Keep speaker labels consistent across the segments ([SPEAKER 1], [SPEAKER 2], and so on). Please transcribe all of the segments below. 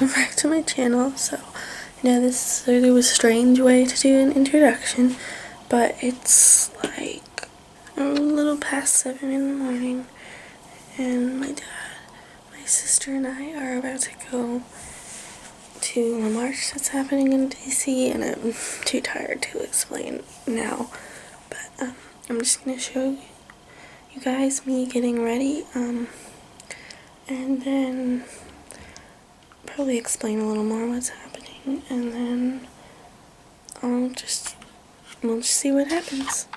[SPEAKER 1] welcome back to my channel. So, I know this is sort of a strange way to do an introduction, but it's like a little past 7 in the morning, and my dad, my sister, and I are about to go to a march that's happening in DC, and I'm too tired to explain now, but I'm just going to show you guys me getting ready, and then probably explain a little more what's happening, and then we'll just see what happens.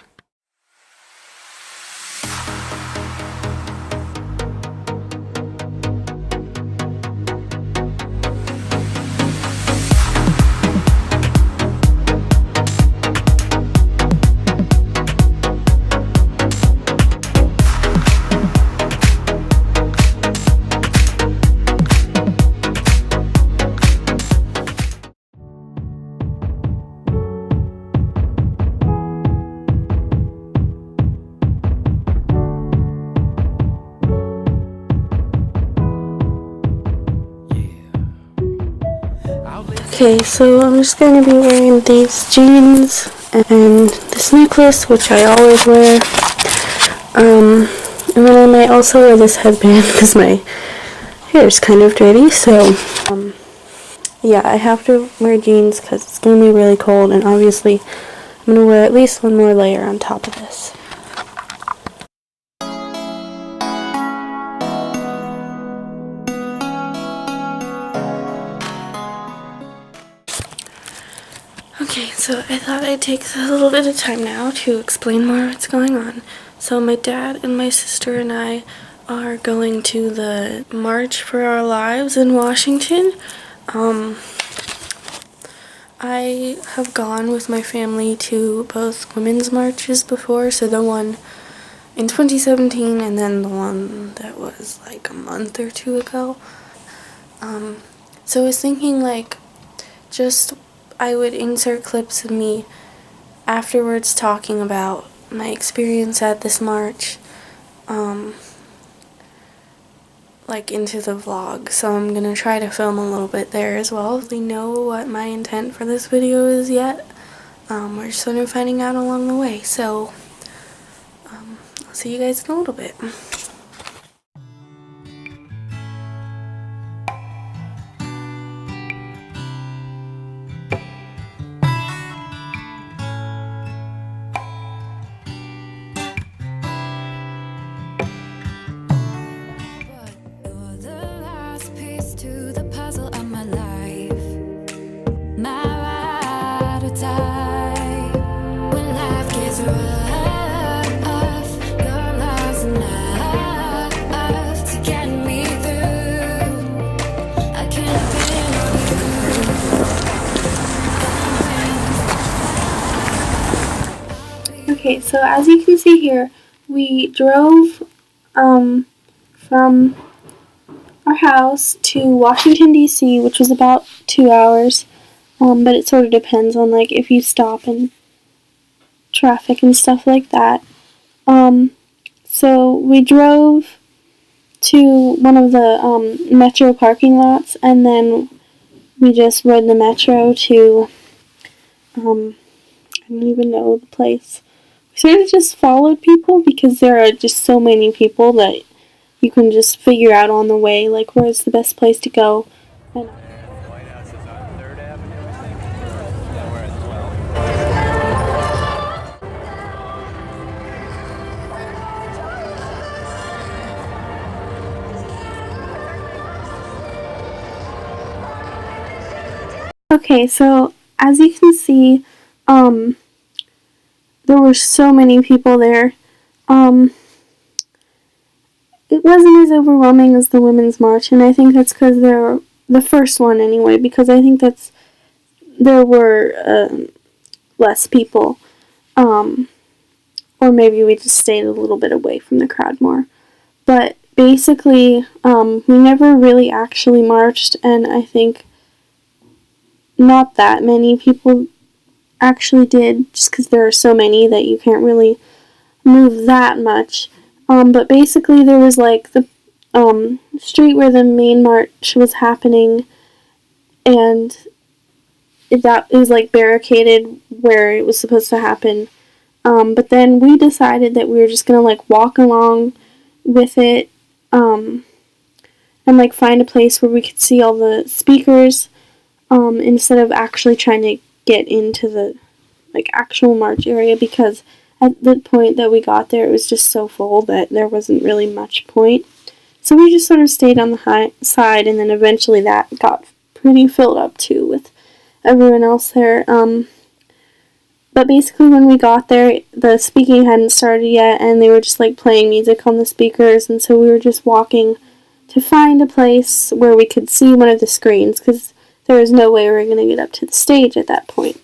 [SPEAKER 1] Okay, so I'm just going to be wearing these jeans and this necklace, which I always wear, and then I might also wear this headband because my hair is kind of dirty, so, yeah, I have to wear jeans because it's going to be really cold, and obviously I'm going to wear at least one more layer on top of this. Okay, so I thought I'd take a little bit of time now to explain more what's going on. So my dad and my sister and I are going to the March for Our Lives in Washington. I have gone with my family to both women's marches before, so the one in 2017 and then the one that was like a month or two ago. So I was thinking like just I would insert clips of me afterwards talking about my experience at this march, like into the vlog, so I'm gonna try to film a little bit there as well. I don't really know what my intent for this video is yet. We're just sort of finding out along the way, so I'll see you guys in a little bit. Okay, so as you can see here, we drove from our house to Washington, D.C., which was about 2 hours, but it sort of depends on, like, if you stop in traffic and stuff like that. So we drove to one of the metro parking lots, and then we just rode the metro to, I don't even know the place. We sort of just followed people because there are just so many people that you can just figure out on the way, like, where's the best place to go. And
[SPEAKER 2] White House is on 3rd Avenue, I think. Yeah, we're
[SPEAKER 1] at 12. Okay, so as you can see, there were so many people there. It wasn't as overwhelming as the Women's March, and I think that's because they're the first one anyway, because I think there were less people, or maybe we just stayed a little bit away from the crowd more. But basically, we never really actually marched, and I think not that many people actually did, just because there are so many that you can't really move that much. But basically there was like the street where the main march was happening, and that is like barricaded where it was supposed to happen. But then we decided that we were just gonna like walk along with it, and like find a place where we could see all the speakers, instead of actually trying to get into the like actual march area, because at the point that we got there it was just so full that there wasn't really much point. So we just sort of stayed on the high side, and then eventually that got pretty filled up too with everyone else there. But basically when we got there, the speaking hadn't started yet, and they were just like playing music on the speakers, and so we were just walking to find a place where we could see one of the screens, because there was no way we were going to get up to the stage at that point.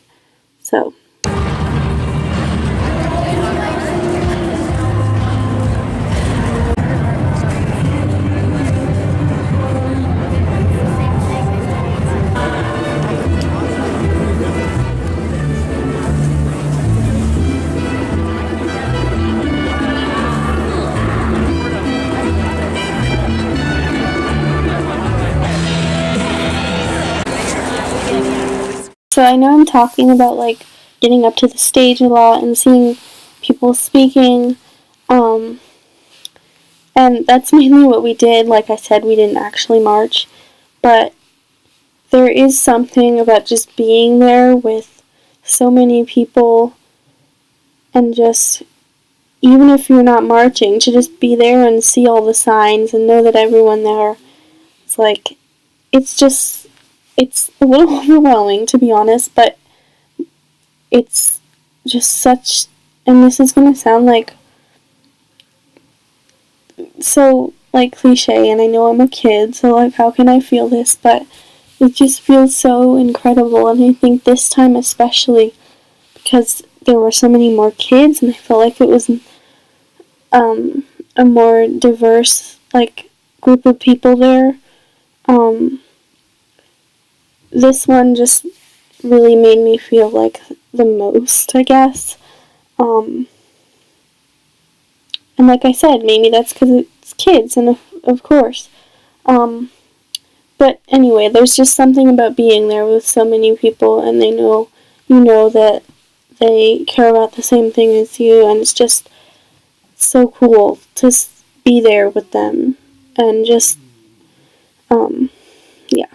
[SPEAKER 1] So So I know I'm talking about like getting up to the stage a lot and seeing people speaking, and that's mainly what we did. Like I said, we didn't actually march, but there is something about just being there with so many people, and just, even if you're not marching, to just be there and see all the signs and know that everyone there, it's like, it's a little overwhelming, to be honest, but it's just such, and this is going to sound like so like cliche, and I know I'm a kid, so like how can I feel this, but it just feels so incredible. And I think this time especially, because there were so many more kids, and I felt like it was a more diverse like group of people there. This one just really made me feel like the most, I guess. And like I said, maybe that's because it's kids, and of course. But anyway, there's just something about being there with so many people, and they know, you know that they care about the same thing as you, and it's just so cool to be there with them, and just, yeah.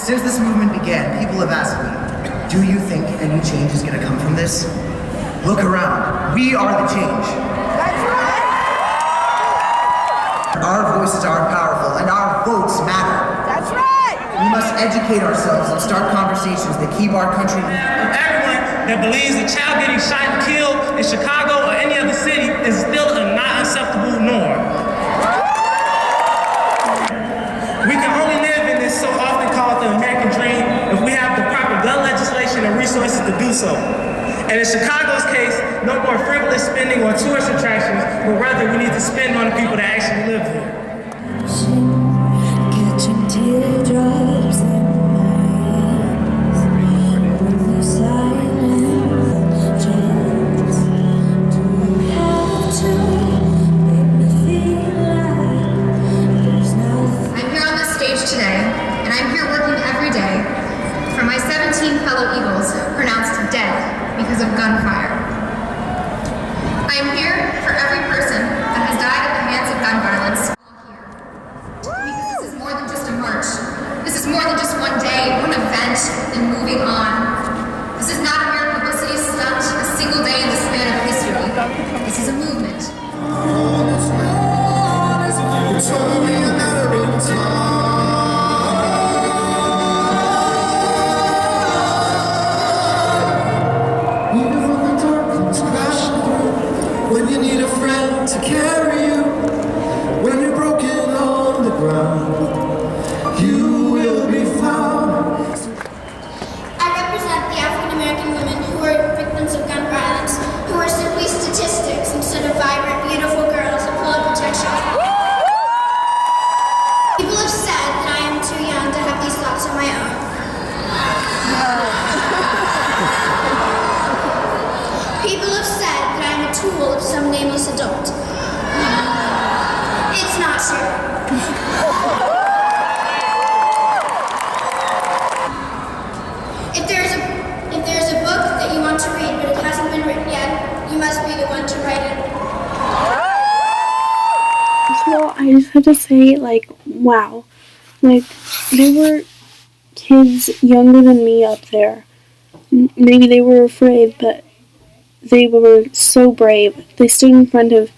[SPEAKER 3] Since this movement began, people have asked me, do you think any change is going to come from this? Look around. We are the change. That's right! Our voices are powerful, and our votes matter. That's right! We must educate ourselves and start conversations that keep our country moving.
[SPEAKER 4] Everyone that believes a child getting shot and killed in Chicago or any other city is still a not acceptable norm. We can only live in this so often called the American dream if we have the proper gun legislation and resources to do so. And in Chicago's case, no more frivolous spending on tourist attractions, but rather we need to spend on the people that actually live here.
[SPEAKER 5] Catching teardrops in my eyes, with the silent chance to have to make me feel like there's nothing.
[SPEAKER 6] I'm here on this stage today, and I'm here working every day for my 17 fellow Eagles pronounced dead because of gunfire. I am here for every person that has died at the hands of gun violence. Because this is more than just a march. This is more than just one day, one event, and moving on. This is not a mere publicity stunt, a single day in the span of history. This is a movement.
[SPEAKER 5] When you need a friend to carry you, when you're broken on the ground, you will be found.
[SPEAKER 7] I represent the African American women who are victims of gun violence, who are simply statistics instead of vibrant, beautiful girls full of protection.
[SPEAKER 1] just have to say, like, wow. Like, there were kids younger than me up there. Maybe they were afraid, but they were so brave. They stood in front of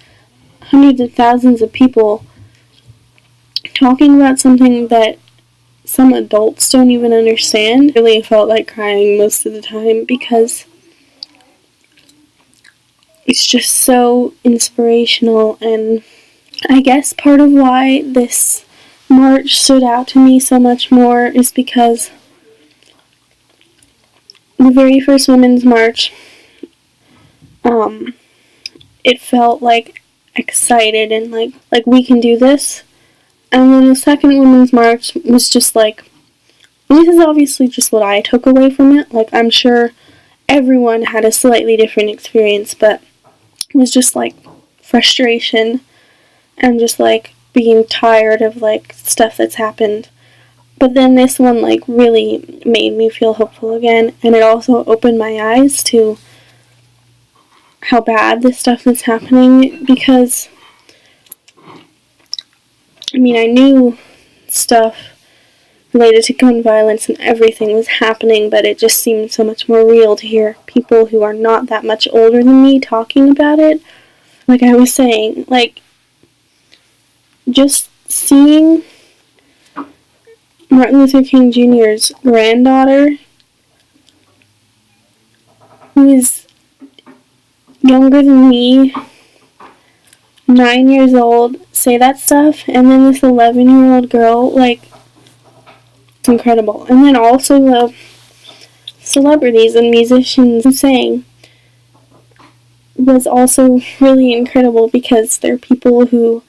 [SPEAKER 1] hundreds of thousands of people talking about something that some adults don't even understand. I really felt like crying most of the time because it's just so inspirational, and I guess part of why this march stood out to me so much more is because the very first Women's March, it felt like excited and like we can do this. And then the second Women's March was just like, and this is obviously just what I took away from it. Like, I'm sure everyone had a slightly different experience, but it was just like frustration and just like being tired of like stuff that's happened. But then this one like really made me feel hopeful again, and it also opened my eyes to how bad this stuff is happening, because I mean, I knew stuff related to gun violence and everything was happening, but it just seemed so much more real to hear people who are not that much older than me talking about it. Like I was saying, like, just seeing Martin Luther King Jr.'s granddaughter, who is younger than me, 9 years old, say that stuff, and then this 11-year-old girl, like, it's incredible. And then also the celebrities and musicians saying was also really incredible, because they're people who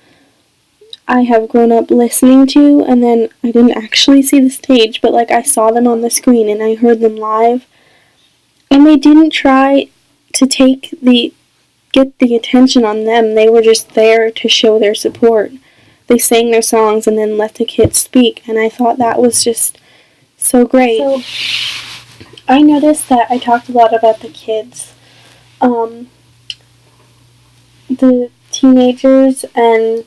[SPEAKER 1] I have grown up listening to, and then I didn't actually see the stage, but like I saw them on the screen and I heard them live, and they didn't try to get the attention on them. They were just there to show their support. They sang their songs and then let the kids speak, and I thought that was just so great. So I noticed that I talked a lot about the kids. The teenagers and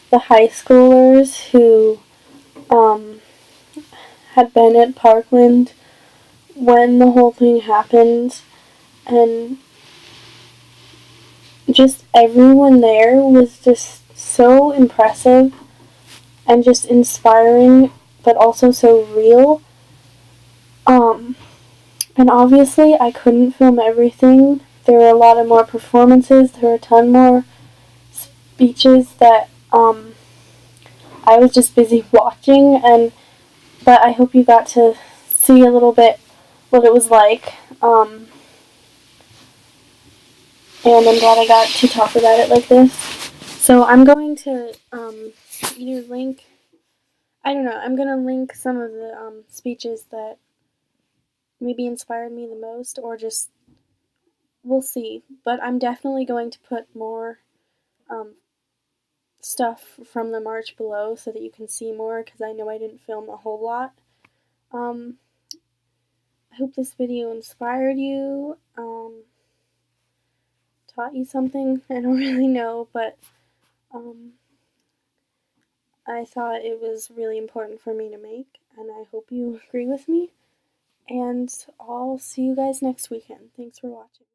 [SPEAKER 1] the high schoolers who had been at Parkland when the whole thing happened, and just everyone there was just so impressive and just inspiring, but also so real. And obviously I couldn't film everything. There were a lot of more performances. There were a ton more speeches that I was just busy watching, but I hope you got to see a little bit what it was like. And I'm glad I got to talk about it like this. So I'm going to either link, I don't know, I'm going to link some of the speeches that maybe inspired me the most, or just, we'll see. But I'm definitely going to put more stuff from the march below so that you can see more, because I know I didn't film a whole lot. I hope this video inspired you, taught you something. I don't really know, but I thought it was really important for me to make, and I hope you agree with me. And I'll see you guys next weekend. Thanks for watching.